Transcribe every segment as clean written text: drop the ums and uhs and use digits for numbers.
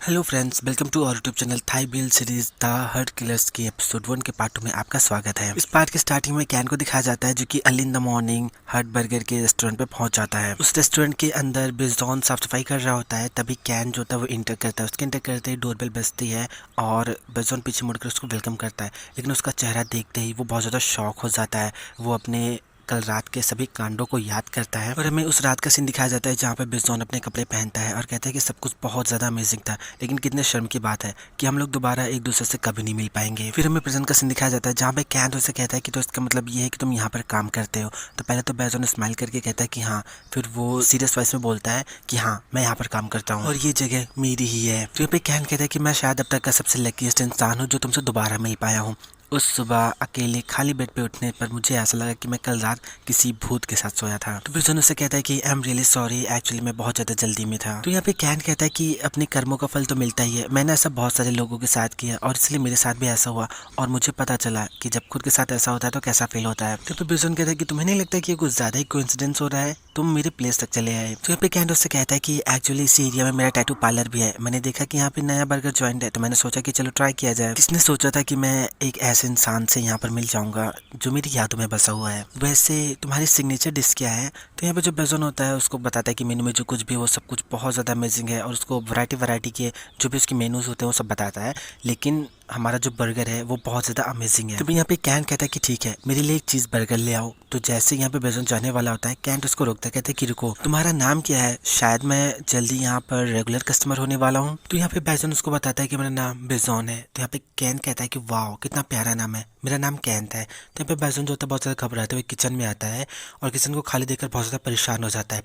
Hello friends, welcome to our YouTube channel Thai BL series the heart killers की episode 1 के part 2 में आपका स्वागत है। इस पार्ट के स्टार्टिंग में कैन को दिखाया जाता है जो कि early in the morning heart burger के रेस्टोरेंट पे पहुंच जाता है। उस रेस्टोरेंट के अंदर बिजॉन साफ सफाई कर रहा होता है, तभी कैन जो होता है वो इंटर करता है। उसके इंटर करते ही डोरबेल बजती है और बिजॉन पीछे मुड़कर उसको वेलकम करता है, लेकिन उसका चेहरा देखते ही वो बहुत ज़्यादा शॉक हो जाता है। वो अपने कल रात के सभी कांडों को याद करता है और हमें उस रात का सीन दिखाया जाता है जहाँ पे बिजॉन अपने कपड़े पहनता है और कहता है कि सब कुछ बहुत ज़्यादा अमेजिंग था, लेकिन कितने शर्म की बात है कि हम लोग दोबारा एक दूसरे से कभी नहीं मिल पाएंगे। फिर हमें प्रेजेंट का सीन दिखाया जाता है जहाँ पे कैन उसे कहता है कि तो इसका मतलब ये है कि तुम यहाँ पर काम करते हो। तो पहले तो बिजॉन स्माइल करके कहता है कि हाँ, फिर वो सीरियस वॉइस में बोलता है कि हाँ, मैं यहाँ पर काम करता हूँ और ये जगह मेरी ही है। तो यहाँ पे कैन कहता है कि मैं शायद अब तक का सबसे लकीस्ट इंसान हूँ जो तुमसे दोबारा मिल पाया हूँ। उस सुबह अकेले खाली बेड पे उठने पर मुझे ऐसा लगा कि मैं कल रात किसी भूत के साथ सोया था। तो बिजॉन उससे कहता है कि I am really sorry, actually मैं बहुत ज़्यादा जल्दी में था। तो यहाँ पे कैन कहता है कि अपने कर्मों का फल तो मिलता ही है, मैंने ऐसा बहुत सारे लोगों के साथ किया और इसलिए मेरे साथ भी ऐसा हुआ और मुझे पता चला कि जब खुद के साथ ऐसा होता है तो कैसा फील होता है। तो बिजॉन कहता है कि तुम्हें नहीं लगता कि ये कुछ ज़्यादा ही कोइंसिडेंस हो रहा है, तुम मेरे प्लेस तक चले आए। तो यहाँ पे कैन उससे कहता है कि एक्चुअली इसी एरिया में मेरा टैटू पार्लर भी है, मैंने देखा कि यहाँ पे नया बर्गर ज्वाइंट है तो मैंने सोचा कि चलो ट्राई किया जाए। किसने सोचा था कि मैं एक ऐसे इंसान से यहाँ पर मिल जाऊंगा जो मेरी यादों में बसा हुआ है। वैसे तुम्हारी सिग्नेचर डिश क्या है? तो यहाँ पे जो बिजॉन होता है उसको बताता है कि मेनू में जो कुछ भी वो सब कुछ बहुत ज़्यादा अमेजिंग है और उसको वैरायटी के जो भी उसके मेनूज होते हैं वो सब बताता है, लेकिन हमारा जो बर्गर है वो बहुत ज़्यादा अमेजिंग है। तो यहाँ पे कैन कहता है कि ठीक है, मेरे लिए एक चीज़ बर्गर ले आओ। तो जैसे यहाँ पे बिजॉन जाने वाला होता है, कैन उसको रोकता है, कहता है कि रुको, तुम्हारा नाम क्या है? शायद मैं जल्दी यहाँ पर रेगुलर कस्टमर होने वाला हूँ। तो यहाँ पे बिजॉन उसको बताता है कि मेरा नाम बिजॉन है। तो यहाँ पे कैन कहता है कि वाह, कितना प्यारा नाम है, मेरा नाम कैन था। तो यहाँ पे बिजॉन जो होता है बहुत ज़्यादा घबराते हुए किचन में आता है और किचन को खाली देखकर बहुत ज़्यादा परेशान हो जाता है।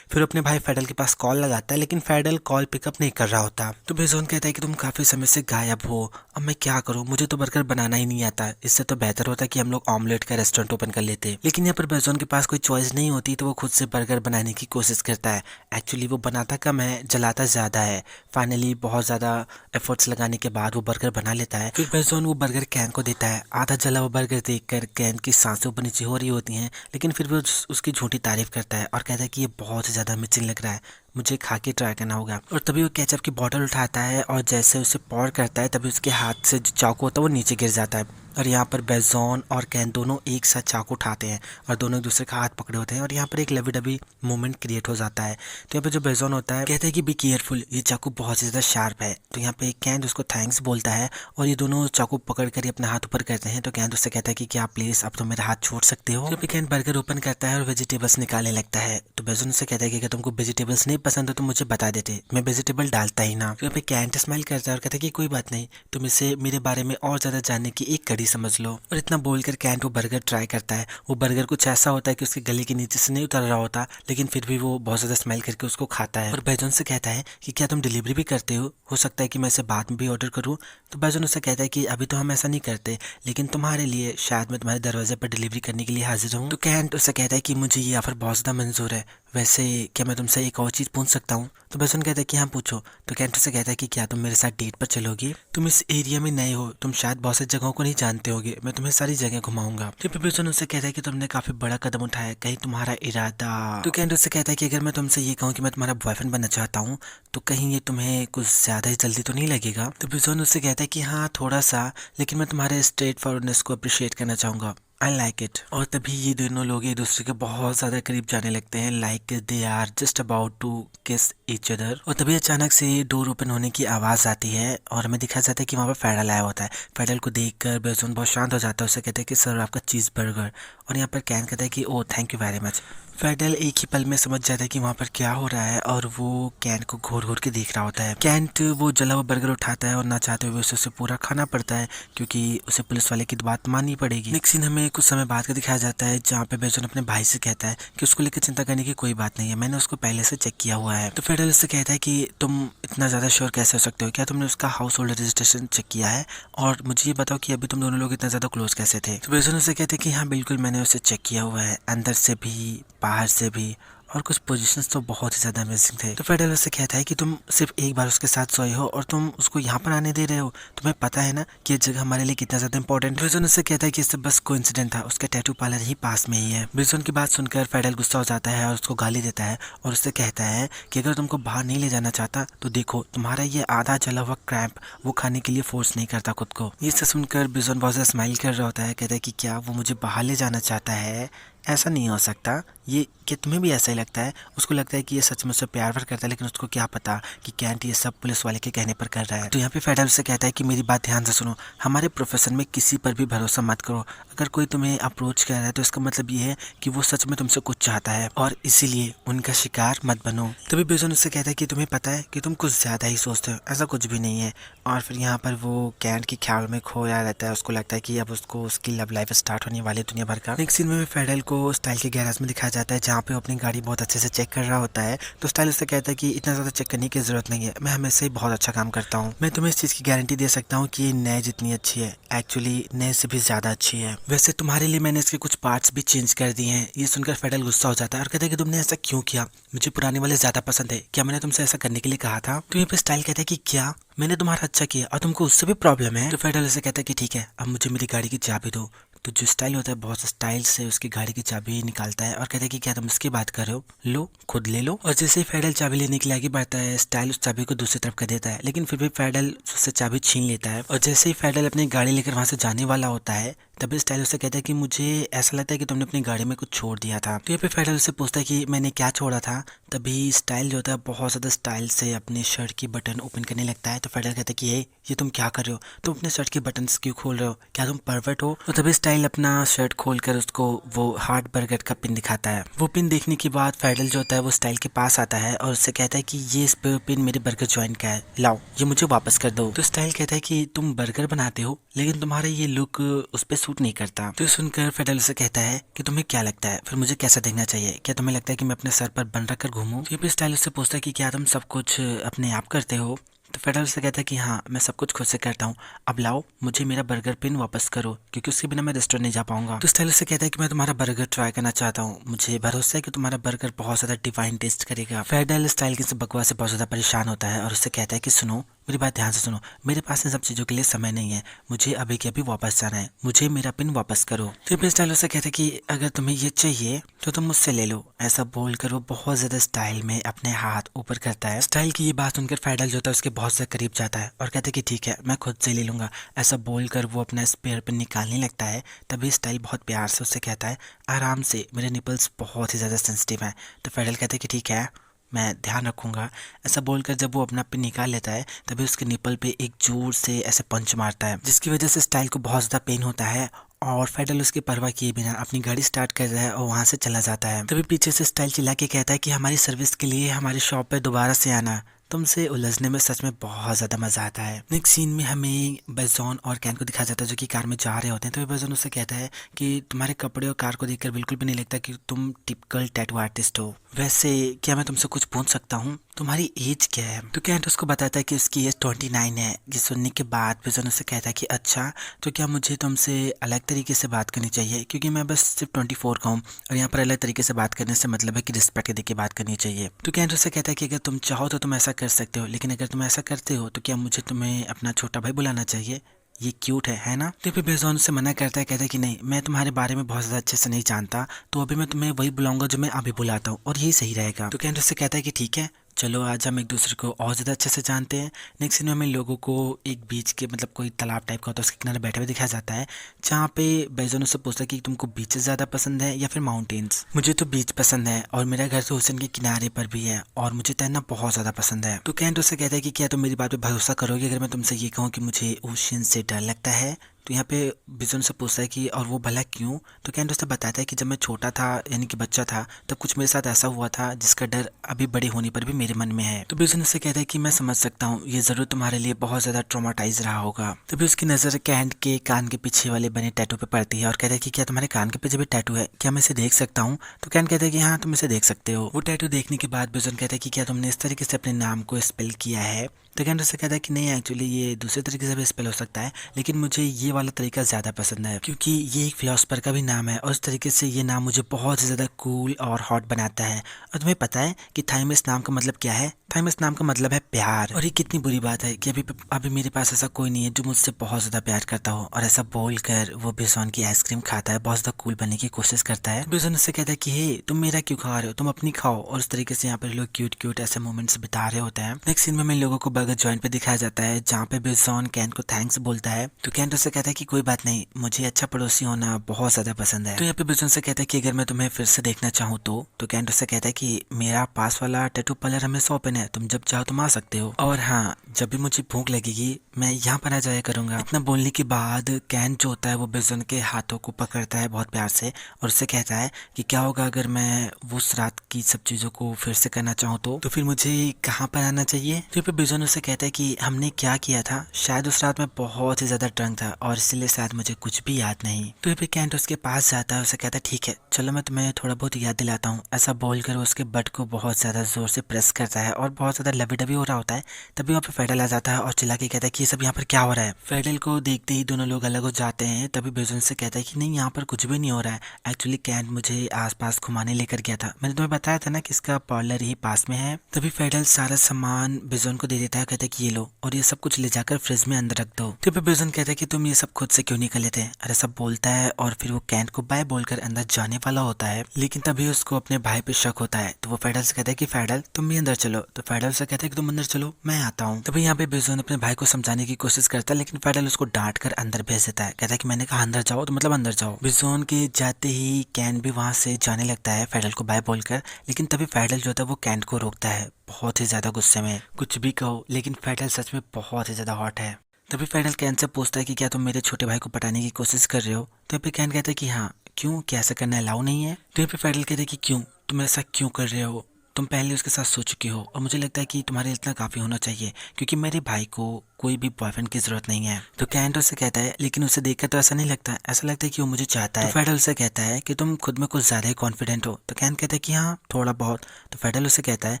फिर अपने भाई फेडल के पास कॉल लगाता है, लेकिन फेडल कॉल पिकअप नहीं कर रहा होता। तो बिजॉन कहता है कि तुम काफ़ी समय से गायब हो, अब मैं क्या करूँ, मुझे तो बर्गर बनाना ही नहीं आता, इससे तो बेहतर होता कि हम लोग ऑमलेट का रेस्टोरेंट ओपन कर लेते। लेकिन यहाँ पर बिजॉन के पास कोई चॉइस नहीं होती, तो वो खुद से बर्गर बनाने की कोशिश करता है। एक्चुअली वो बनाता कम है, जलाता ज़्यादा है। फाइनली बहुत ज़्यादा एफर्ट्स लगाने के बाद वो बर्गर बना लेता है। फिर बिजॉन वो बर्गर कैन को देता है। आधा जला हुआ बर्गर देखकर कैन की सांसें ऊपर नीचे हो रही होती हैं, लेकिन फिर वो उसकी झूठी तारीफ करता है और कहता है कि ये बहुत ही ज़्यादा अमेजिंग लग रहा है, मुझे खा के ट्राई करना होगा। और तभी वो केचप की बोतल उठाता है और जैसे उसे पॉर करता है तभी उसके हाथ से जो चाकू होता है वो नीचे गिर जाता है और यहाँ पर बिजॉन और कैन दोनों एक साथ चाकू उठाते हैं और दोनों एक दूसरे का हाथ पकड़े होते हैं और यहाँ पर एक लवी डबी मोमेंट क्रिएट हो जाता है। तो यहाँ पे जो बिजॉन होता है कहता है कि बी केयरफुल, ये चाकू बहुत ज़्यादा शार्प है। तो यहाँ पे कैन उसको थैंक्स बोलता है और ये दोनों चाकू पकड़ कर अपना हाथ ऊपर करते हैं। तो कैन उससे कहता है कि क्या प्लीज़ अब तो मेरा हाथ छोड़ सकते हो। तो कैन बर्गर ओपन करता है और वेजिटेबल्स निकालने लगता है। तो बिजॉन उससे कहता है कि अगर तुमको वेजिटेबल्स नहीं पसंद हो तो मुझे बता देते, मैं वेजिटेबल डालता ही ना। तो यहाँ पे कैन स्माइल करता है और कहता है कि कोई बात नहीं, तुम इसे मेरे बारे में और ज़्यादा जानने की एक कड़ी समझ लो। और इतना बोलकर कैन वो बर्गर ट्राई करता है। वो बर्गर कुछ ऐसा होता है कि उसके गले के नीचे से नहीं उतर रहा होता, लेकिन फिर भी वो बहुत ज़्यादा स्माइल करके उसको खाता है। और बिजॉन से कहता है कि क्या तुम डिलीवरी भी करते हो सकता है कि मैं इसे बाद में भी ऑर्डर करूँ। तो बिजॉन उससे कहता है कि अभी तो हम ऐसा नहीं करते, लेकिन तुम्हारे लिए शायद मैं तुम्हारे दरवाजे पर डिलीवरी करने के लिए हाजिर हूँ। तो कैन उससे कहता है कि मुझे ये ऑफर बहुत ज़्यादा मंजूर है, वैसे क्या मैं तुमसे एक और चीज़ पूछ सकता हूँ? तो बिजॉन कहता है कि हाँ पूछो। तो कैन से कहता है कि क्या तुम मेरे साथ डेट पर चलोगे? तुम इस एरिया में नए हो, तुम शायद बहुत सी जगहों को नहीं जानते होगे, मैं तुम्हें सारी जगह घुमाऊंगा। तो बिजॉन उससे कहता है कि तुमने काफी बड़ा कदम उठाया, कहीं तुम्हारा इरादा। तो कैन उससे कहता है कि अगर मैं तुमसे ये कहूँ कि मैं तुम्हारा बॉयफ्रेंड बनना चाहता हूँ तो कहीं ये तुम्हें कुछ ज्यादा ही जल्दी तो नहीं लगेगा? तो बिजॉन उससे कहता है कि हाँ थोड़ा सा, लेकिन मैं तुम्हारे स्ट्रेट फॉरवर्डनेस को अप्रिशिएट करना चाहूंगा, आई लाइक इट। और तभी ये दोनों लोग एक दूसरे के बहुत ज़्यादा करीब जाने लगते हैं, like they are just about to kiss each other. और तभी अचानक से डोर ओपन होने की आवाज़ आती है और हमें दिखाया जाता है कि वहाँ पर फेडल आया होता है। फेडल को देखकर बिजॉन बहुत शांत हो जाता है, उसे कहता है कि सर आपका चीज़ बर्गर। और यहाँ पर कैन कहता है कि ओ थैंक यू वेरी मच। फेडल एक ही पल में समझ जाता है कि वहाँ पर क्या हो रहा है और वो कैन को घूर घूर के देख रहा होता है। कैंट वो जला हुआ बर्गर उठाता है और ना चाहते हुए उसे पूरा खाना पड़ता है क्योंकि उसे पुलिस वाले की बात माननी पड़ेगी। नेक्स्ट सीन हमें कुछ समय बाद का दिखाया जाता है जहाँ पे बिजॉन अपने भाई से कहता है कि उसको लेकर चिंता करने की कोई बात नहीं है, मैंने उसको पहले से चेक किया हुआ है। तो फेडल उससे कहता है कि तुम इतना ज़्यादा श्योर कैसे हो सकते हो, क्या तुमने उसका हाउस होल्ड रजिस्ट्रेशन चेक किया है और मुझे ये बताओ कि अभी तुम दोनों लोग इतना ज़्यादा क्लोज कैसे थे? तो बिजॉन उससे कहते हैं कि हाँ बिल्कुल मैंने उसे चेक किया हुआ है, अंदर से भी बाहर से भी और कुछ पोजीशंस तो बहुत ही ज़्यादा अमेजिंग थे। तो फेडरल उससे कहता है कि तुम सिर्फ एक बार उसके साथ सोए हो और तुम उसको यहाँ पर आने दे रहे हो, तुम्हें पता है ना कि ये जगह हमारे लिए कितना ज़्यादा इंपॉर्टेंट है। बिजन उससे कहता है कि इससे बस कोइंसिडेंट था, उसका टैटू पार्लर ही पास में ही है। बिजन की बात सुनकर फेडरल गुस्सा हो जाता है और उसको गाली देता है और उससे कहता है कि अगर तुमको बाहर नहीं ले जाना चाहता तो देखो तुम्हारा ये आधा जला हुआ क्रैम्प वो खाने के लिए फोर्स नहीं करता खुद को। ये सब सुनकर बिजन बहुत ज़्यादा स्माइल कर रहा होता है, कहता है कि क्या वो मुझे बाहर ले जाना चाहता है, ऐसा नहीं हो सकता। ये क्या तुम्हें भी ऐसा ही लगता है? उसको लगता है कि ये सच में उससे प्यार भर करता है, लेकिन उसको क्या पता कि कैंट ये सब पुलिस वाले के कहने पर कर रहा है। तो यहाँ पे फेडरल से कहता है कि मेरी बात ध्यान से सुनो, हमारे प्रोफेशन में किसी पर भी भरोसा मत करो। अगर कोई तुम्हें अप्रोच कर रहा है तो इसका मतलब ये है कि वो सच में तुमसे कुछ चाहता है और इसीलिए उनका शिकार मत बनो। तभी बिजन उससे कहता है कि तुम्हें पता है कि तुम कुछ ज़्यादा ही सोचते हो, ऐसा कुछ भी नहीं है। और फिर यहाँ पर वो कैंट के ख्याल में खोया रहता है। उसको लगता है कि अब उसको उसकी लव लाइफ स्टार्ट होने वाली दुनिया भर का। नेक्स्ट सीन में फेडरल को स्टाइल के गैराज में दिखाया जाता है जहाँ पे वो अपनी गाड़ी बहुत अच्छे से चेक कर रहा होता है। तो स्टाइल उससे कहता है कि इतना ज़्यादा चेक करने की ज़रूरत नहीं है, मैं हमेशा ही बहुत अच्छा काम करता हूँ। मैं तुम्हें इस चीज़ की गारंटी दे सकता हूँ कि ये नए जितनी अच्छी है, एक्चुअली नए से भी ज़्यादा अच्छी है। वैसे तुम्हारे लिए मैंने इसके कुछ पार्ट्स भी चेंज कर दिए हैं। ये सुनकर फेडरल गुस्सा हो जाता है और कहता है कि तुमने ऐसा क्यों किया, मुझे पुराने वाले ज़्यादा पसंद है, क्या मैंने तुमसे ऐसा करने के लिए कहा था? तो यहाँ पे स्टाइल कहता है कि क्या मैंने तुम्हारा अच्छा किया और तुमको उससे भी प्रॉब्लम है? तो फेडरल से कहता है कि ठीक है, अब मुझे मेरी गाड़ी की चाबी दो। तो जो स्टाइल होता है बहुत स्टाइल से उसकी गाड़ी की चाबी निकालता है और कहता है कि क्या तुम इसकी बात कर रहे हो, लो खुद ले लो। और जैसे ही फेडरल चाबी लेने के लिए आगे बढ़ता है, स्टाइल उस चाबी को दूसरी तरफ कर देता है, लेकिन फिर भी फेडरल उससे चाबी छीन लेता है। और जैसे ही फेडरल अपनी गाड़ी लेकर वहां से जाने वाला होता है तभी स्टाइल उससे कहता है कि मुझे ऐसा लगता है कि तुमने अपनी गाड़ी में कुछ छोड़ दिया था। तो ये पे फेडरल उससे पूछता है कि मैंने क्या छोड़ा था। तभी स्टाइल जो होता है बहुत ज़्यादा स्टाइल से अपने शर्ट की बटन ओपन करने लगता है। तो फेडरल कहता है कि ये तुम क्या कर रहे हो, तुम अपने शर्ट के बटन क्यों खोल रहे हो, क्या तुम परवर्ट हो? तो तभी स्टाइल अपना शर्ट खोलकर उसको वो हार्ट बर्गर का पिन दिखाता है। वो पिन देखने के बाद फेडरल जो होता है वो स्टाइल के पास आता है और उससे कहता है कि ये इस पिन मेरे बर्गर जॉइंट का है, लाओ ये मुझे वापस कर दो। तो स्टाइल कहता है कि तुम बर्गर बनाते हो लेकिन तुम्हारा ये लुक उस पर सूट नहीं करता। तो सुनकर फेडरल से कहता है कि तुम्हें क्या लगता है फिर मुझे कैसा देखना चाहिए, क्या तुम्हें लगता है कि मैं अपने सर पर बन रखकर घूमूं? तो स्टाइल उससे पूछता है कि क्या तुम सब कुछ अपने आप करते हो? तो फेडरल से कहता है कि हाँ मैं सब कुछ खुद से करता हूँ, अब लाओ मुझे मेरा बर्गर पिन वापस करो क्योंकि उसके बिना मैं रेस्टोरेंट नहीं जा पाऊंगा। तो स्टाइल से कहता है कि मैं तुम्हारा बर्गर ट्राई करना चाहता हूँ, मुझे भरोसा है कि तुम्हारा बर्गर बहुत ज़्यादा डिवाइन टेस्ट करेगा। फेडरल स्टाइल की बकवास से बहुत ज़्यादा परेशान होता है और उससे कहता है कि सुनो मेरी बात ध्यान से सुनो, मेरे पास इन सब चीज़ों के लिए समय नहीं है, मुझे अभी के अभी वापस जाना है, मुझे मेरा पिन वापस करो। तो फिर स्टाइल उससे कहता है कि अगर तुम्हें ये चाहिए तो तुम मुझसे ले लो। ऐसा बोलकर वो बहुत ज़्यादा स्टाइल में अपने हाथ ऊपर करता है। स्टाइल की ये बात सुनकर फेडरल जो होता है उसके बहुत ज़्यादा करीब जाता है और कहता है कि ठीक है मैं खुद से ले लूँगा। ऐसा बोलकर वो अपना स्पेयर पिन निकालने लगता है। तभी स्टाइल बहुत प्यार से उससे कहता है आराम से, मेरे निपल्स बहुत ही ज़्यादा सेंसिटिव हैं। तो फेडरल कहता है कि ठीक है मैं ध्यान रखूंगा। ऐसा बोलकर जब वो अपना पिन निकाल लेता है तभी उसके निपल पे एक जोर से ऐसे पंच मारता है जिसकी वजह से स्टाइल को बहुत ज़्यादा पेन होता है और फेडरल उसकी परवाह किए बिना अपनी गाड़ी स्टार्ट कर रहा है और वहां से चला जाता है। तभी पीछे से स्टाइल चिल्ला के कहता है कि हमारी सर्विस के लिए हमारी शॉप पे दोबारा से आना, तुमसे उलझने में सच में बहुत ज़्यादा मज़ा आता है। नेक्स्ट सीन में हमें बेजॉन और कैन को दिखाया जाता है जो कि कार में जा रहे होते हैं। तो बेजॉन उससे कहता है कि तुम्हारे कपड़े और कार को देखकर बिल्कुल भी नहीं लगता कि तुम टिपिकल टैटू आर्टिस्ट हो। वैसे क्या मैं तुमसे कुछ पूछ सकता हूँ, तुम्हारी एज क्या है? तो कैंट उसको बताता है कि उसकी एज 29 है। ये सुनने के बाद बेजॉन उससे कहता है कि अच्छा तो क्या मुझे तुमसे अलग तरीके से बात करनी चाहिए क्योंकि मैं बस सिर्फ 24 का हूँ और यहाँ पर अलग तरीके से बात करने से मतलब है कि रिस्पेक्ट दे के बात करनी चाहिए। तो कैंट उससे कहता है कि अगर तुम चाहो तो तुम ऐसा कर सकते हो, लेकिन अगर तुम ऐसा करते हो तो क्या मुझे तुम्हें अपना छोटा भाई बुलाना चाहिए? ये क्यूट है ना? तो फिर बेजॉन से मना करता है, कहता है कि नहीं मैं तुम्हारे बारे में बहुत ज़्यादा अच्छे से नहीं जानता, तो अभी मैं तुम्हें वही बुलाऊंगा जो मैं अभी बुलाता हूँ और यही सही रहेगा। तो कैंट उससे कहता है कि ठीक है चलो आज हम एक दूसरे को और ज़्यादा अच्छे से जानते हैं। नेक्स्ट सीन में हमें लोगों को एक बीच के मतलब कोई तालाब टाइप का होता है उसके किनारे बैठे हुए दिखाया जाता है जहाँ पे बेजोन उससे पूछता है कि तुमको बीचेस ज़्यादा पसंद है या फिर माउंटेन्स? मुझे तो बीच पसंद है और मेरा घर तो ओशन के किनारे पर भी है और मुझे तैरना बहुत ज़्यादा पसंद है। तो कैंट उससे कहता है कि क्या तुम मेरी बात पर भरोसा करोगे अगर मैं तुमसे ये कहूँ कि मुझे ओशन से डर लगता है? तो यहाँ पे बेजोन से पूछता है कि और वो भला क्यों? तो कैंट उससे बताता है कि जब मैं छोटा था यानी कि बच्चा था तब कुछ मेरे साथ ऐसा हुआ था जिसका डर अभी बड़े होने पर भी मेरे मन में है। तो बेजोन उससे कहता है कि मैं समझ सकता हूँ ये ज़रूर तुम्हारे लिए बहुत ज़्यादा ट्रॉमाटाइज रहा होगा। तभी उसकी नज़र कैंट के कान के पीछे वाले बने टैटू पे पड़ती है और कहता है कि क्या तुम्हारे कान के पीछे भी टैटू है, क्या मैं इसे देख सकता हूँ? तो कैंट कहता है कि हाँ तुम इसे देख सकते हो। वो टैटू देखने के बाद बेजोन कहता है कि क्या तुमने इस तरीके से अपने नाम को स्पेल किया है? तो कैंट उससे कहता है कि नहीं एक्चुअली ये दूसरे तरीके से भी स्पेल हो सकता है, लेकिन मुझे ये ये वाला तरीका ज्यादा पसंद है, क्योंकि ये एक फिलोसफर का भी नाम है और उस तरीके से ये नाम मुझे बहुत ही ज्यादा कूल और हॉट बनाता है। और तुम्हें पता है कि थाइमस नाम का मतलब क्या है? थाइमस नाम का मतलब है प्यार। और ये कितनी बुरी बात है कि अभी मेरे पास ऐसा कोई नहीं है जो मुझसे बहुत ज्यादा प्यार करता हो। और ऐसा बोलकर वो बिजॉन की आइसक्रीम खाता है, बहुत ज्यादा कूल बनने की कोशिश करता है। बिजॉन उससे कहता है कि हे तुम मेरा क्यों खा रहे हो, तुम अपनी खाओ। और उस तरीके से यहाँ पर लोग क्यूट क्यूट ऐसे मोमेंट्स बिता रहे होते हैं। नेक्स्ट सीन में हमें लोगों को बर्गर जॉइंट पे दिखाया जाता है, जहाँ पे बिजॉन कैन को थैंक्स बोलता है। तो कैन उससे कहता है कि कोई बात नहीं, मुझे अच्छा पड़ोसी होना बहुत ज्यादा पसंद है। तो यहाँ पे बिजॉन से कहता है कि अगर मैं तुम्हें फिर से देखना चाहूँ तो कैन उससे कहता है कि मेरा पास वाला टैटू पार्लर हमेशा ओपन है, तुम जब चाहो तुम आ सकते हो। और हाँ, जब भी मुझे भूख लगेगी मैं यहाँ पर आ जाया करूंगा। इतना बोलने के बाद कैन जो होता है वो बिजॉन के हाथों को पकड़ता है बहुत प्यार से और उससे कहता है कि क्या होगा अगर मैं उस रात की सब चीजों को फिर से करना चाहूँ तो फिर मुझे कहाँ पर आना चाहिए? तो फिर बिजॉन उससे कहता है कि हमने क्या किया था, शायद उस रात मैं बहुत ही ज्यादा ड्रंक था और इसलिए शायद मुझे कुछ भी याद नहीं। तो फिर कैंट उसके पास जाता है, उसे कहता है ठीक है चलो मैं तुम्हें थोड़ा बहुत याद दिलाता हूँ। ऐसा बोलकर उसके बट को बहुत ज्यादा जोर से प्रेस करता है और बहुत ज्यादा लवी डबी हो रहा होता है। तभी वहाँ पे फेडल आ जाता है और चिल्ला के कहता है कि ये सब यहाँ पर क्या हो रहा है। फेडल को देखते ही दोनों लोग अलग हो जाते हैं। तभी बिजॉन से कहता है कि नहीं यहाँ पर कुछ भी नहीं हो रहा है, एक्चुअली कैंट मुझे आसपास घुमाने लेकर गया था, मैंने तुम्हें बताया था ना कि इसका पार्लर ही पास में है। तभी फेडल सारा सामान बिजॉन को दे देता है, कहता है कि ये लो और ये सब कुछ ले जाकर फ्रिज में अंदर रख दो। तो फिर बिजॉन कहता है कि तुम ये सब खुद से क्यों नहीं कर लेते, अरे सब बोलता है और फिर वो कैंट को बाय बोलकर अंदर जाने वाला होता है। लेकिन तभी उसको अपने भाई पे शक होता है, तो वो फेडल से कहता है कि फेडल तुम भी अंदर चलो। तो फेडल से कहता है कि तुम अंदर चलो मैं आता हूँ। तभी यहाँ पे बिजॉन अपने भाई को समझाने की कोशिश करता है, लेकिन फेडल उसको डांट कर अंदर भेज देता है, कहता है कि मैंने कहा अंदर जाओ तो मतलब अंदर जाओ। बिजॉन के जाते ही कैन भी वहां से जाने लगता है फेडल को बाय बोलकर, लेकिन तभी फेडल जो होता है वो कैन को रोकता है बहुत ही ज्यादा गुस्से में। कुछ भी कहो लेकिन फेडल सच में बहुत ही ज्यादा हॉट है। तभी फेडल कैन से पूछता है कि क्या तुम मेरे छोटे भाई को पटाने की कोशिश कर रहे हो? तो फिर कैन कहता है कि हाँ, क्यों, क्या ऐसा करना अलाउ नहीं है? तो फिर फेडल कहता है कि क्यों, तुम ऐसा क्यों कर रहे हो, तुम पहले उसके साथ सो चुके हो और मुझे लगता है कि तुम्हारे इतना काफी होना चाहिए, क्योंकि मेरे भाई को कोई भी बॉयफ्रेंड की जरूरत नहीं है। तो कैंट उससे कहता है लेकिन उसे देखकर तो ऐसा नहीं लगता, ऐसा लगता है कि वो मुझे चाहता है। तो फेडल से कहता है कि तुम खुद में कुछ ज्यादा ही कॉन्फिडेंट हो। तो कैंट कहता है कि हाँ थोड़ा बहुत। तो फेडल उसे कहता है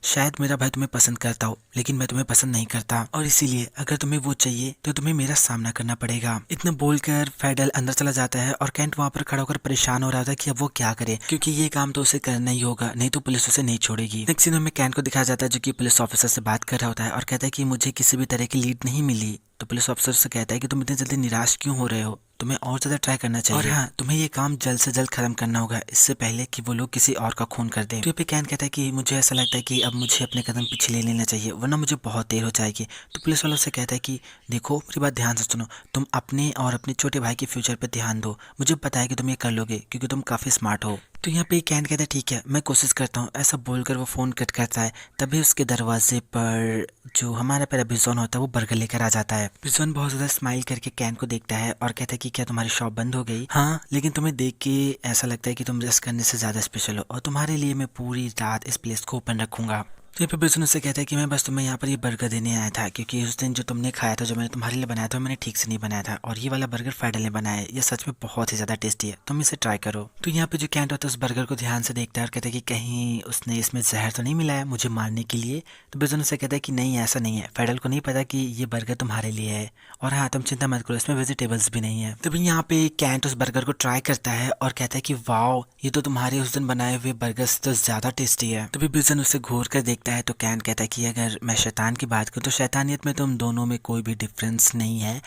शायद मेरा भाई तुम्हें पसंद करता हो लेकिन मैं तुम्हें पसंद नहीं करता, और इसीलिए अगर तुम्हें वो चाहिए तो तुम्हें मेरा सामना करना पड़ेगा। इतना बोलकर फेडल अंदर चला जाता है और कैंट वहां पर खड़ा होकर परेशान हो रहा था कि अब वो क्या करे, क्योंकि ये काम तो उसे करना ही होगा, नहीं तो पुलिस उसे नहीं छोड़ेगी। नेक्स्ट सीन में कैंट को दिखाया जाता है जो कि पुलिस ऑफिसर से बात कर रहा होता है और कहता है कि मुझे किसी भी तरह की लीड नहीं मिली। तो पुलिस ऑफिसर से कहता है कि तुम इतनी जल्दी निराश क्यों हो रहे हो, तुम्हें और ज्यादा ट्राई करना चाहिए, और हाँ तुम्हें ये काम जल्द से जल्द खत्म करना होगा इससे पहले कि वो लोग किसी और का खून कर दें। तो पे कैन कहता है कि मुझे ऐसा लगता है कि अब मुझे अपने कदम पीछे ले लेना चाहिए वरना मुझे बहुत देर हो जाएगी। तो पुलिस वालों से कहता है कि देखो मेरी बात ध्यान से सुनो, तुम अपने और अपने छोटे भाई के फ्यूचर पर ध्यान दो, मुझे पता है कि तुम ये कर लोगे क्योंकि तुम काफी स्मार्ट हो। तो यहाँ पे कैन कहता है ठीक है मैं कोशिश करता हूँ, ऐसा बोलकर वो फोन कट करता है। तभी उसके दरवाजे पर जो हमारा पहला बिजॉन होता है वो बर्गर लेकर आ जाता है। बिजॉन बहुत ज्यादा स्माइल करके कैन को देखता है और कहता है कि क्या तुम्हारी शॉप बंद हो गई? हाँ, लेकिन तुम्हें देख के ऐसा लगता है कि तुम रेस्ट करने से ज्यादा स्पेशल हो और तुम्हारे लिए मैं पूरी रात इस प्लेस को ओपन रखूंगा। तो ये पे बिजनेस से कहता है कि मैं बस तुम्हें यहाँ पर ये बर्गर देने आया था, क्योंकि उस दिन जो तुमने खाया था, जो मैंने तुम्हारे लिए बनाया था, मैंने ठीक से नहीं बनाया था और ये वाला बर्गर फेडल ने बनाया है, ये सच में बहुत ही ज्यादा टेस्टी है, तुम इसे ट्राई करो। तो यहाँ पे जो कैंट होता है उस बर्गर को ध्यान से देखता है और कहता है कि कहीं उसने इसमें जहर तो नहीं मिलाया मुझे मारने के लिए? तो बिजनेस से कहता है कि नहीं ऐसा नहीं है, फेडल को नहीं पता कि ये बर्गर तुम्हारे लिए है, और हाँ तुम चिंता मत करो इसमें वेजिटेबल्स भी नहीं है। तभी यहाँ पे कैंट उस बर्गर को ट्राई करता है और कहता है कि वाओ ये तो तुम्हारे उस दिन बनाए हुए बर्गर से तो ज्यादा टेस्टी है। तभी बिजन उसे घूर कर देखता है तो कैंट कहता है कि अगर मैं शैतान की बात करूँ तो शैतानियत में तुम दोनों में कोई भी डिफरेंस नहीं है,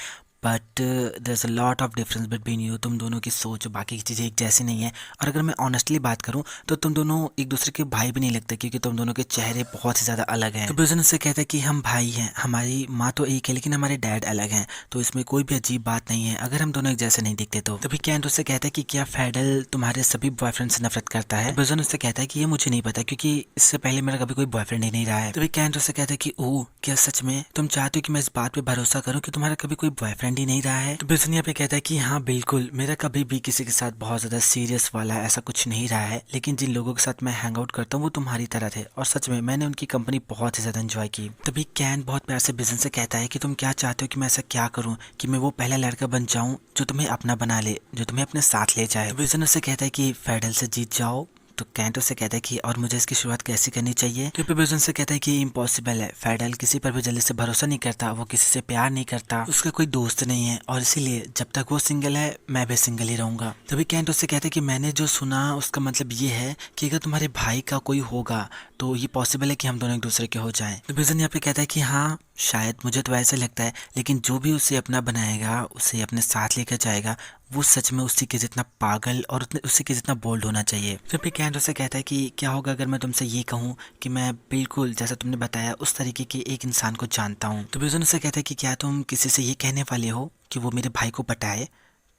but there is a lot of difference between you, तुम दोनों की सोच बाकी की चीज़ें एक जैसी नहीं है। और अगर मैं ऑनेस्टली बात करूं तो तुम दोनों एक दूसरे के भाई भी नहीं लगते, क्योंकि तुम दोनों के चेहरे बहुत ही ज़्यादा अलग हैं। तो बिजनेस से कहता है कि हम भाई हैं, हमारी माँ तो एक है लेकिन हमारे डैड अलग हैं, तो इसमें कोई भी अजीब बात नहीं है अगर हम दोनों एक जैसे नहीं दिखते तो। तभी कैंट उससे कहता है कि क्या फेडल तुम्हारे सभी बॉयफ्रेंड से नफरत करता है? बिजनेस उससे कहता है कि ये मुझे नहीं पता, क्योंकि इससे पहले मेरा कभी कोई बॉयफ्रेंड ही नहीं रहा है। तभी कैंट उससे कहता है कि ओह क्या सच में तुम चाहते हो कि मैं इस बात पे भरोसा करूं कि तुम्हारा कभी कोई बॉयफ्रेंड ही नहीं रहा है? बिजन यहाँ पे कहता है कि हाँ बिल्कुल, मेरा कभी भी किसी के साथ बहुत ज्यादा सीरियस वाला ऐसा कुछ नहीं रहा है, लेकिन जिन लोगों के साथ मैं हैंग आउट करता हूँ वो तुम्हारी तरह थे और सच में मैंने उनकी कंपनी बहुत ही ज्यादा एंजॉय की। तभी कैन बहुत प्यार से बिजन से कहता है कि तुम क्या चाहते हो कि मैं ऐसा क्या करूँ कि मैं वो पहला लड़का बन जाऊँ जो तुम्हें अपना बना ले, जो तुम्हें अपने साथ ले जाए। बिजन उससे कहता है कि फेडल से जीत जाओ, तो कैंट उससे कहता है कि और मुझे इसकी शुरुआत कैसे करनी चाहिए। तो बेबी उनसे कहता है कि इम्पॉसिबल है, फेडल किसी पर भी जल्दी से भरोसा नहीं करता, वो किसी से प्यार नहीं करता, उसका कोई दोस्त नहीं है और इसीलिए जब तक वो सिंगल है मैं भी सिंगल ही रहूंगा। तभी कैंट उससे कहता है कि मैंने जो सुना उसका मतलब ये है कि अगर तुम्हारे भाई का कोई होगा तो ये पॉसिबल है कि हम दोनों एक दूसरे के हो जाएं। तो विजन यहाँ पे कहता है कि हाँ शायद, मुझे तो ऐसा लगता है, लेकिन जो भी उसे अपना बनाएगा, उसे अपने साथ लेकर जाएगा, वो सच में उसी के जितना पागल और उसी के जितना बोल्ड होना चाहिए। तो फिर कैंट उससे कहता है कि क्या होगा अगर मैं तुमसे ये कहूँ कि मैं बिल्कुल जैसा तुमने बताया उस तरीके के एक इंसान को जानता हूँ। तो विजन उससे कहता है कि क्या तुम किसी से ये कहने वाले हो कि वो मेरे भाई को पटाए।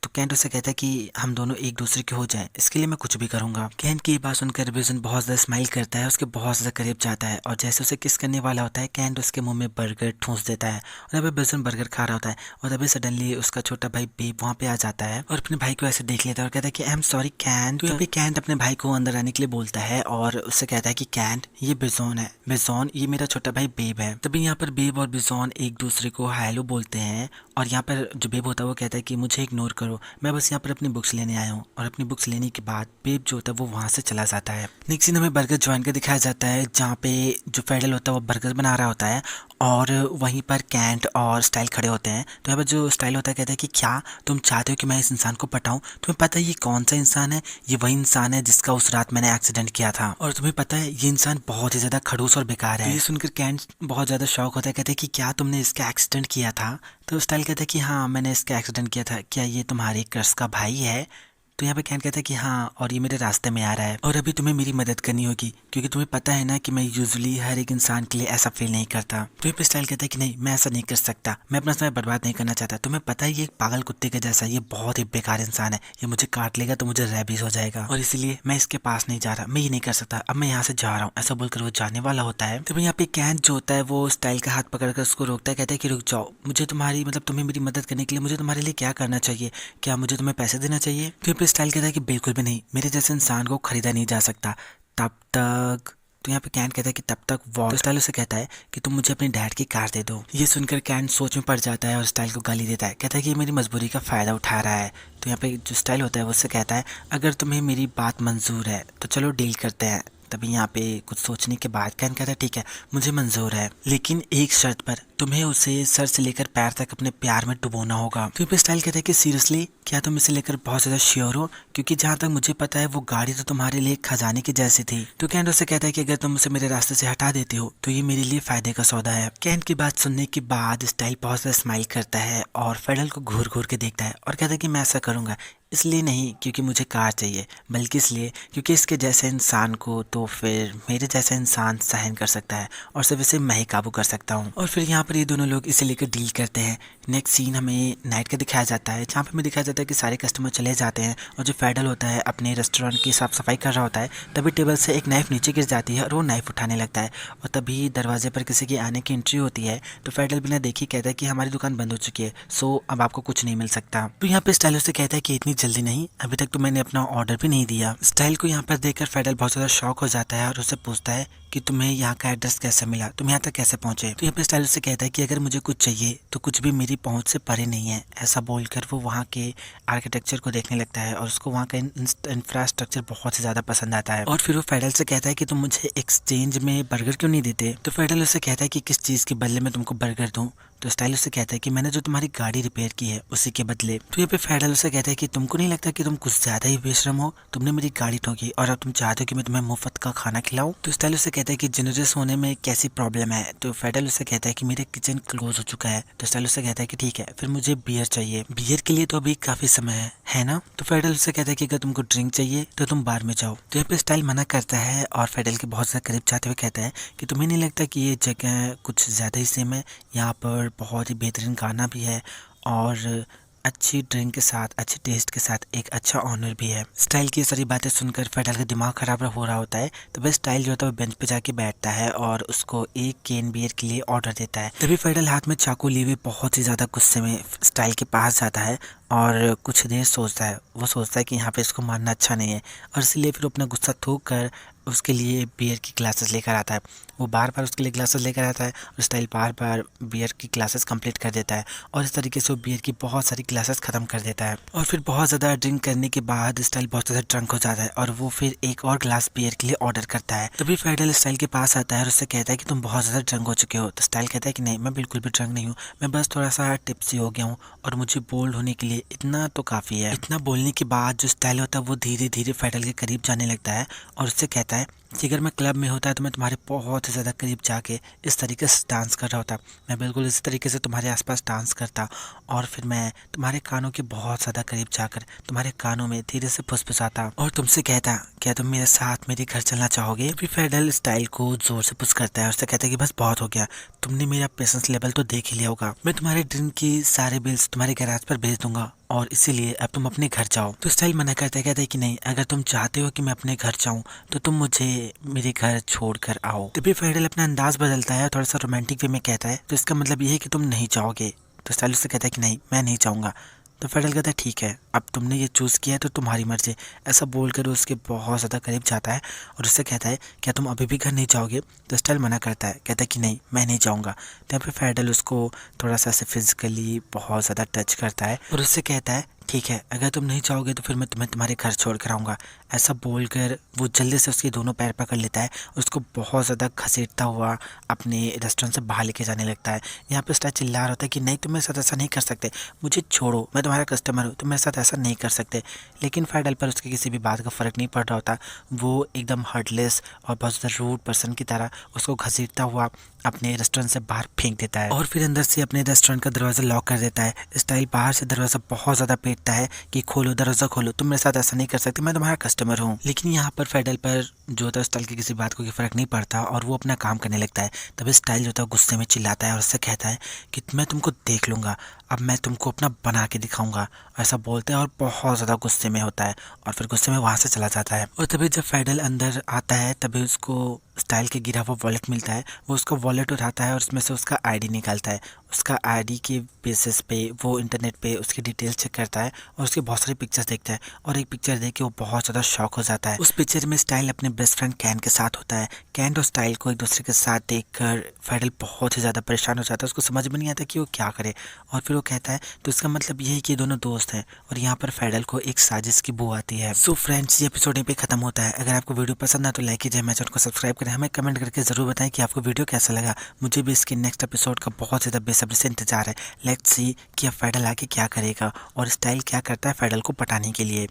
तो कैंट उससे कहता है कि हम दोनों एक दूसरे के हो जाएं, इसके लिए मैं कुछ भी करूंगा। कैंट की ये बात सुनकर विजन बहुत ज़्यादा स्माइल करता है, उसके बहुत ज़्यादा करीब जाता है और जैसे उसे किस करने वाला होता है कैंट उसके मुंह में बर्गर ठूंस देता है और अभी विजन बर्गर खा रहा होता है और तभी सडनली उसका छोटा भाई बेब वहाँ पे आ जाता है और अपने भाई को ऐसे देख लेता है और कहता है कि आई एम सॉरी कैंट। तो अभी कैंट अपने भाई को अंदर आने के लिए बोलता है और उससे कहता है कि कैंट ये बिजॉन है, बिजॉन ये मेरा छोटा भाई बेब है। तभी यहाँ पर बेब और बिजॉन एक दूसरे को हेलो बोलते हैं और यहाँ पर जो बेब होता है वो कहता है कि मुझे इग्नोर करो, मैं बस यहाँ पर अपनी बुक्स लेने आया हूँ। और अपनी बुक्स लेने के बाद बेब जो होता है वो वहाँ से चला जाता है। नेक्स्ट सीन हमें बर्गर ज्वाइन कर दिखाया जाता है जहाँ पे जो फेडल होता है वो बर्गर बना रहा होता है और वहीं पर कैंट और स्टाइल खड़े होते हैं। तो यहाँ पर जो स्टाइल होता है कहता है कि क्या तुम चाहते हो कि मैं इस इंसान को पटाऊं? तुम्हें पता है ये कौन सा इंसान है? ये वही इंसान है जिसका उस रात मैंने एक्सीडेंट किया था और तुम्हें पता है ये इंसान बहुत ही ज्यादा खड़ूस और बेकार है। ये सुनकर कैंट बहुत ज्यादा शौक होता है, कहते हैं कि क्या तुमने इसका एक्सीडेंट किया था? तो स्टाइल कहता है कि हाँ मैंने इसका एक्सीडेंट किया था, क्या ये तुम्हारे क्रश का भाई है? तो यहाँ पे कैंट कहता है कि हाँ और ये मेरे रास्ते में आ रहा है और अभी तुम्हें मेरी मदद करनी होगी क्योंकि तुम्हें पता है ना कि मैं यूजुअली हर एक इंसान के लिए ऐसा फील नहीं करता। तो ये पे स्टाइल कहता है कि नहीं मैं ऐसा नहीं कर सकता, मैं अपना समय बर्बाद नहीं करना चाहता। तुम्हें पता है ये एक पागल कुत्ते के जैसा, ये बहुत ही बेकार इंसान है, ये मुझे काट लेगा तो मुझे रैबिस हो जाएगा और इसलिए मैं इसके पास नहीं जा रहा, मैं ये नहीं कर सकता, अब मैं यहाँ से जा रहा हूँ। ऐसा बोलकर वो जाने वाला होता है। तो यहाँ पे कैंट जो होता है वो स्टाइल का हाथ पकड़कर उसको रोकता है, कहता है कि रुक जाओ, मुझे तुम्हारी मतलब तुम्हें मेरी मदद करने के लिए मुझे तुम्हारे लिए क्या करना चाहिए? क्या मुझे तुम्हें पैसे देना चाहिए? तो यहाँ पे स्टाइल कहता है कि बिल्कुल भी नहीं, मेरे जैसे इंसान को खरीदा नहीं जा सकता तब तक। तो यहाँ पे कैंट कहता है कि तब तक वो। तो स्टाइल उसे कहता है कि तुम मुझे अपनी डैड की कार दे दो। ये सुनकर कैंट सोच में पड़ जाता है और स्टाइल को गाली देता है, कहता है कि ये मेरी मजबूरी का फायदा उठा रहा है। तो यहाँ पे जो स्टाइल होता है वो उससे कहता है अगर तुम्हें मेरी बात मंजूर है तो चलो डील करते हैं। तभी यहाँ पे कुछ सोचने के बाद कैंट कहता है ठीक है मुझे मंजूर है, लेकिन एक शर्त पर, तुम्हें उसे सर से लेकर पैर तक अपने प्यार में डुबोना होगा। तो स्टाइल कहता है कि सीरियसली क्या तुम इसे लेकर बहुत ज्यादा श्योर हो? क्योंकि जहाँ तक मुझे पता है वो गाड़ी तो तुम्हारे लिए खजाने की जैसी थी। तो कैंट उससे कहता है कि अगर तुम उसे मेरे रास्ते से हटा देते हो तो ये मेरे लिए फायदे का सौदा है। कैंट की बात सुनने के बाद स्टाइल बहुत ज्यादा स्माइल करता है और फेडल को घूर घूर के देखता है और कहता है कि मैं ऐसा करूंगा इसलिए नहीं क्योंकि मुझे कार चाहिए, बल्कि इसलिए क्योंकि इसके जैसे इंसान को तो फिर मेरे जैसा इंसान सहन कर सकता है और सिर्फ इसे मैं ही काबू कर सकता हूँ। और फिर यहाँ पर ये दोनों लोग इसे लेकर डील करते हैं। नेक्स्ट सीन हमें नाइट का दिखाया जाता है जहाँ पे हमें दिखाया जाता है कि सारे कस्टमर चले जाते हैं और जो फेडल होता है अपने रेस्टोरेंट की साफ सफाई कर रहा होता है। तभी टेबल से एक नाइफ नीचे गिर जाती है और वो नाइफ उठाने लगता है और तभी दरवाजे पर किसी की आने की एंट्री होती है। तो फेडल बिना देखी कहता है कि हमारी दुकान बंद हो चुकी है, सो अब आपको कुछ नहीं मिल सकता। तो यहाँ पे स्टाइल उससे कहता है कि इतनी जल्दी नहीं, अभी तक तो मैंने अपना ऑर्डर भी नहीं दिया। स्टाइल को यहाँ पर देखकर फेडल बहुत ज्यादा शॉक हो जाता है और उससे पूछता है कि तुम्हें यहाँ का एड्रेस कैसे मिला, तुम यहाँ तक कैसे पहुंचे? तो यहाँ पे स्टाइल उससे कहता है कि अगर मुझे कुछ चाहिए तो कुछ भी मेरी पहुंच से परे नहीं है। ऐसा बोलकर वो वहाँ के आर्किटेक्चर को देखने लगता है और उसको वहाँ का इंफ्रास्ट्रक्चर बहुत ही ज्यादा पसंद आता है। और फिर वो फेडल से कहता है कि तुम मुझे एक्सचेंज में बर्गर क्यों नहीं देते? तो फेडल उससे कहता है कि किस चीज के बदले में तुमको बर्गर दूं? तो स्टाइल उससे कहता है कि मैंने जो तुम्हारी गाड़ी रिपेयर की है उसी के बदले। तो ये पे फेडल उससे कहता है कि तुमको नहीं लगता कि तुम कुछ ज्यादा ही बेशरम हो? तुमने मेरी गाड़ी ठोकी और अब तुम चाहते हो कि मैं तुम्हें मुफ्त का खाना खिलाऊं? तो स्टाइल उससे कहता है कि जनरस होने में कैसी प्रॉब्लम है? तो फेडल उससे कहता है कि मेरे किचन क्लोज हो चुका है। तो स्टाइल उससे कहता है कि ठीक है फिर मुझे बियर चाहिए, बियर के लिए तो अभी काफी समय है ना? तो फेडल उससे कहता है कि अगर तुमको ड्रिंक चाहिए तो तुम बार में जाओ। तो यहाँ पे स्टाइल मना करता है और फेडल के बहुत ज्यादा करीब जाते हुए कहता है कि तुम्हें नहीं लगता कि ये जगह कुछ ज्यादा ही सेम है? यहाँ पर बहुत ही बेहतरीन गाना भी है और अच्छी ड्रिंक के साथ, अच्छे टेस्ट के साथ एक अच्छा ऑनर भी है। स्टाइल की सारी बातें सुनकर फेडल का दिमाग खराब हो रहा होता है। तो वह स्टाइल जो होता है वो बेंच पे जाके बैठता है और उसको एक कैन बियर के लिए ऑर्डर देता है। तभी फेडल हाथ में चाकू लिए हुए बहुत ही ज्यादा गुस्से में स्टाइल के पास जाता है और कुछ देर सोचता है। वो सोचता है कि यहाँ पे इसको मारना अच्छा नहीं है और इसलिए फिर अपना गुस्सा थूक कर उसके लिए बियर की क्लासेस लेकर आता है। वो बार बार उसके लिए क्लासेस लेकर आता है और स्टाइल बार बार बियर की क्लासेस कंप्लीट कर देता है और इस तरीके से वो बियर की बहुत सारी क्लासेस ख़त्म कर देता है। और फिर बहुत ज़्यादा ड्रिंक करने के बाद स्टाइल बहुत ज़्यादा ड्रंक हो जाता है और वो फिर एक और ग्लास बियर के लिए ऑर्डर करता है। तभी फेडरल स्टाइल के पास आता है और उससे कहता है कि तुम बहुत ज़्यादा ड्रंक हो चुके हो। तो स्टाइल कहता है कि नहीं, मैं बिल्कुल भी ड्रंक नहीं हूँ, मैं बस थोड़ा सा टिप्सी हो गया हूँ और मुझे बोल्ड होने के लिए इतना तो काफ़ी है। इतना बोलने के बाद जो स्टाइल होता है वो धीरे धीरे फेडरल के करीब जाने लगता है और उससे कहता है कि अगर मैं क्लब में होता है तो मैं तुम्हारे बहुत ही ज़्यादा करीब जाके इस तरीके से डांस कर रहा होता, मैं बिल्कुल इसी तरीके से तुम्हारे आसपास डांस करता और फिर मैं तुम्हारे कानों के बहुत ज़्यादा करीब जाकर तुम्हारे कानों में धीरे से फुसफुसाता और तुमसे कहता, क्या तुम मेरे साथ मेरे घर चलना चाहोगे। फिर फेडरल स्टाइल को जोर से पुश करता है और उससे कहता है कि बस बहुत हो गया, तुमने मेरा पेशेंस लेवल तो देख ही लिया होगा, मैं तुम्हारे ड्रिंक की सारे बिल्स तुम्हारे गैराज पर भेज दूंगा और इसीलिए अब तुम अपने घर जाओ। तो स्टाइल मना करता है, कहता है कि नहीं, अगर तुम चाहते हो कि मैं अपने घर जाऊं तो तुम मुझे मेरे घर छोड़कर आओ। तभी फेडरल अपना अंदाज बदलता है, थोड़ा सा रोमांटिक वे में कहता है, तो इसका मतलब ये है कि तुम नहीं चाहोगे। तो स्टाइल उससे कहता है कि नहीं, मैं नहीं चाहूँगा। तो फेडरल कहता है ठीक है, अब तुमने ये चूज़ किया है तो तुम्हारी मर्जी। ऐसा बोलकर वो उसके बहुत ज़्यादा करीब जाता है और उससे कहता है, क्या तुम अभी भी घर नहीं जाओगे। तो स्टाइल मना करता है, कहता है कि नहीं, मैं नहीं जाऊँगा। तो यहाँ पे फेडरल उसको थोड़ा सा ऐसे फिजिकली बहुत ज़्यादा टच करता है और उससे कहता है, ठीक है, अगर तुम नहीं चाहोगे तो फिर मैं तुम्हें तुम्हारे घर छोड़ कर आऊँगा। ऐसा बोलकर वो जल्दी से उसके दोनों पैर पकड़ लेता है और उसको बहुत ज़्यादा घसीटता हुआ अपने रेस्टोरेंट से बाहर लेके जाने लगता है। यहाँ पे स्टाइल चिल्ला रहा होता है कि नहीं, तुम मेरे साथ ऐसा नहीं कर सकते, मुझे छोड़ो, मैं तुम्हारा कस्टमर हूँ, तुम मेरे साथ ऐसा नहीं कर सकते। लेकिन फेडरल पर उसके किसी भी बात का फ़र्क नहीं पड़ रहा होता। वो एकदम हार्टलेस और बहुत ज़्यादा रूड पर्सन की तरह उसको घसीटता हुआ अपने रेस्टोरेंट से बाहर फेंक देता है और फिर अंदर से अपने रेस्टोरेंट का दरवाज़ा लॉक कर देता है। स्टाइल बाहर से दरवाज़ा बहुत ज़्यादा पीटता है कि खोलो दरवाज़ा खोलो, तुम मेरे साथ ऐसा नहीं कर सकते, मैं तुम्हारा कस्टमर हूँ। लेकिन यहाँ पर फेडरल पर जो होता है स्टाइल की किसी बात को फ़र्क नहीं पड़ता और वो अपना काम करने लगता है। तभी स्टाइल जो होता है गुस्से में चिल्लाता है और उससे कहता है कि मैं तुमको देख लूँगा, अब मैं तुमको अपना बना के दिखाऊंगा। ऐसा बोलते हैं और बहुत ज़्यादा गुस्से में होता है और फिर गुस्से में वहाँ से चला जाता है। और तभी जब फेडरल अंदर आता है तभी उसको स्टाइल के गिरा हुआ वॉलेट मिलता है। वो उसका वॉलेट उठाता है और उसमें से उसका आईडी निकालता है। उसका आईडी के बेसिस पे वो इंटरनेट पे उसकी डिटेल्स चेक करता है और उसकी बहुत सारी पिक्चर्स देखता है और एक पिक्चर देख के वो बहुत ज़्यादा शॉक हो जाता है। उस पिक्चर में स्टाइल अपने बेस्ट फ्रेंड कैन के साथ होता है। कैन और स्टाइल को एक दूसरे के साथ देखकर फेडरल बहुत ही ज़्यादा परेशान हो जाता है। उसको समझ में नहीं आता कि वो क्या करे और फिर वो कहता है, तो इसका मतलब ये है कि ये दोनों दोस्त हैं। और यहाँ पर फेडरल को एक साजिश की बू आती है। सो फ्रेंड्स, ये एपिसोड यहीं पे खत्म होता है। अगर आपको वीडियो पसंद आए तो लाइक कीजिए, हमारे चैनल को सब्सक्राइब करें, हमें कमेंट करके ज़रूर बताएं कि आपको वीडियो कैसा लगा। मुझे भी इसके नेक्स्ट एपिसोड का बहुत ज़्यादा बेसब्री से इंतजार है। लेट्स सी कि अब फेडरल आगे क्या करेगा और स्टाइल क्या करता है फेडरल को पटाने के लिए।